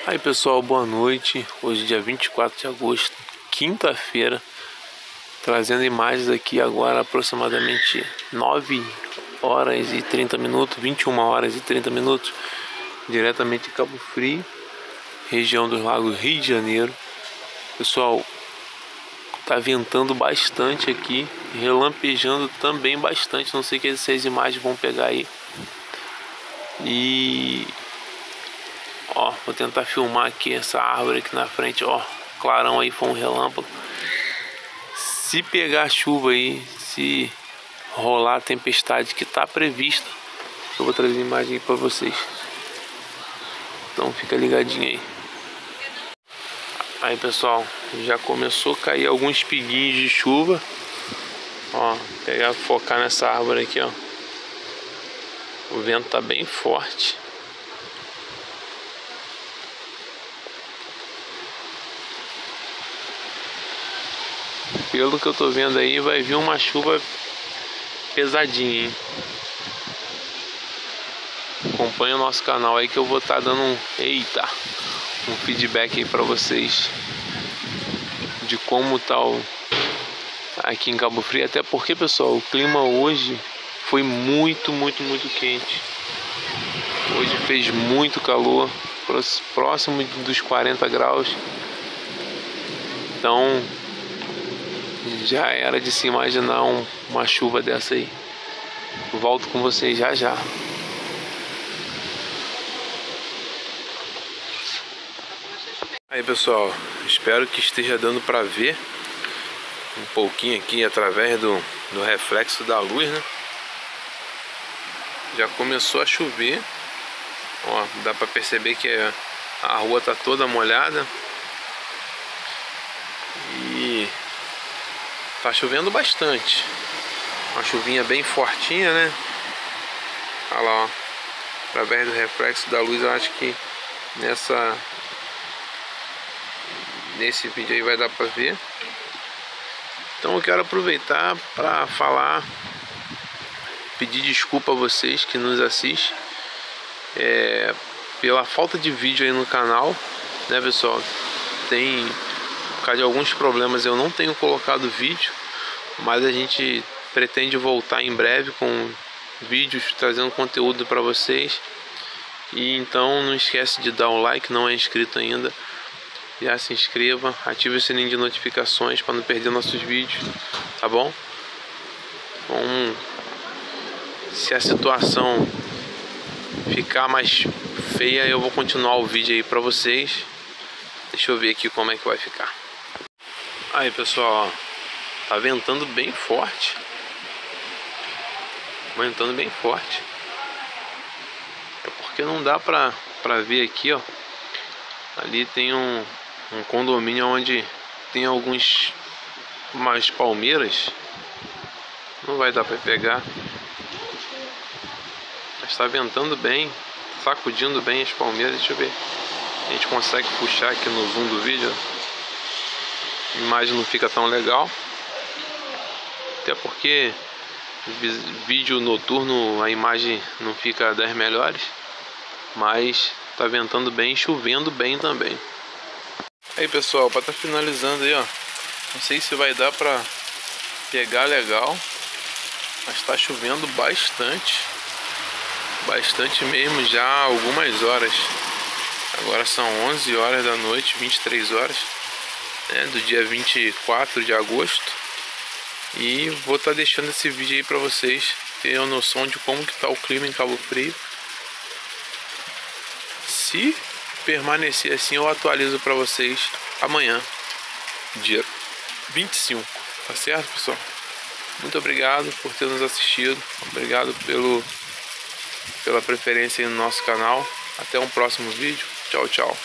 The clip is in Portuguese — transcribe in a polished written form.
Aí pessoal, boa noite. Hoje dia 24 de agosto, quinta-feira, trazendo imagens aqui agora aproximadamente 9 horas e 30 minutos, 21 horas e 30 minutos, diretamente de Cabo Frio, região dos Lagos, Rio de Janeiro. Pessoal, tá ventando bastante aqui, relampejando também bastante, não sei se essas imagens vão pegar aí. E ó, vou tentar filmar aqui essa árvore aqui na frente, ó, clarão aí, foi um relâmpago. Se pegar chuva aí, se rolar a tempestade que tá prevista, eu vou trazer imagem aí pra vocês. Então fica ligadinho aí. Aí pessoal, já começou a cair alguns pinguinhos de chuva. Ó, pegar, focar nessa árvore aqui, ó. O vento tá bem forte. Pelo que eu tô vendo aí, vai vir uma chuva pesadinha, hein? Acompanha o nosso canal aí que eu vou estar dando um feedback aí pra vocês de como tá aqui em Cabo Frio. Até porque, pessoal, o clima hoje foi muito quente. Hoje fez muito calor, próximo dos 40 graus. Então já era de se imaginar uma chuva dessa aí. Volto com vocês já. Aí pessoal, espero que esteja dando para ver um pouquinho aqui através do reflexo da luz, né? Já começou a chover. Ó, dá para perceber que a rua tá toda molhada. E tá chovendo bastante. Uma chuvinha bem fortinha, né? Olha lá, ó. Através do reflexo da luz, eu acho que nesse vídeo aí vai dar pra ver. Então eu quero aproveitar para falar, pedir desculpa a vocês que nos assistem pela falta de vídeo aí no canal, né pessoal? Por causa de alguns problemas eu não tenho colocado vídeo, mas a gente pretende voltar em breve com vídeos trazendo conteúdo para vocês. E então não esquece de dar o like, não é inscrito ainda, já se inscreva, ative o sininho de notificações para não perder nossos vídeos, tá bom? Bom, se a situação ficar mais feia, eu vou continuar o vídeo aí para vocês. Deixa eu ver aqui como é que vai ficar. Aí pessoal, ó, tá ventando bem forte. Ventando bem forte. É porque não dá pra ver aqui, ó. Ali tem um condomínio onde tem umas palmeiras. Não vai dar pra pegar. Mas tá ventando bem, sacudindo bem as palmeiras. Deixa eu ver. A gente consegue puxar aqui no zoom do vídeo. A imagem não fica tão legal. Até porque vídeo noturno a imagem não fica das melhores. Mas tá ventando bem e chovendo bem também. Aí pessoal, para tá finalizando aí, ó. Não sei se vai dar pra pegar legal, mas tá chovendo bastante. Bastante mesmo, já há algumas horas. Agora são 11 horas da noite, 23 horas, né, do dia 24 de agosto. E vou estar deixando esse vídeo aí para vocês terem uma noção de como que tá o clima em Cabo Frio. Se permanecer assim, eu atualizo para vocês amanhã, dia 25. Tá certo, pessoal? Muito obrigado por ter nos assistido. Obrigado pela preferência aí no nosso canal. Até um próximo vídeo. Tchau, tchau.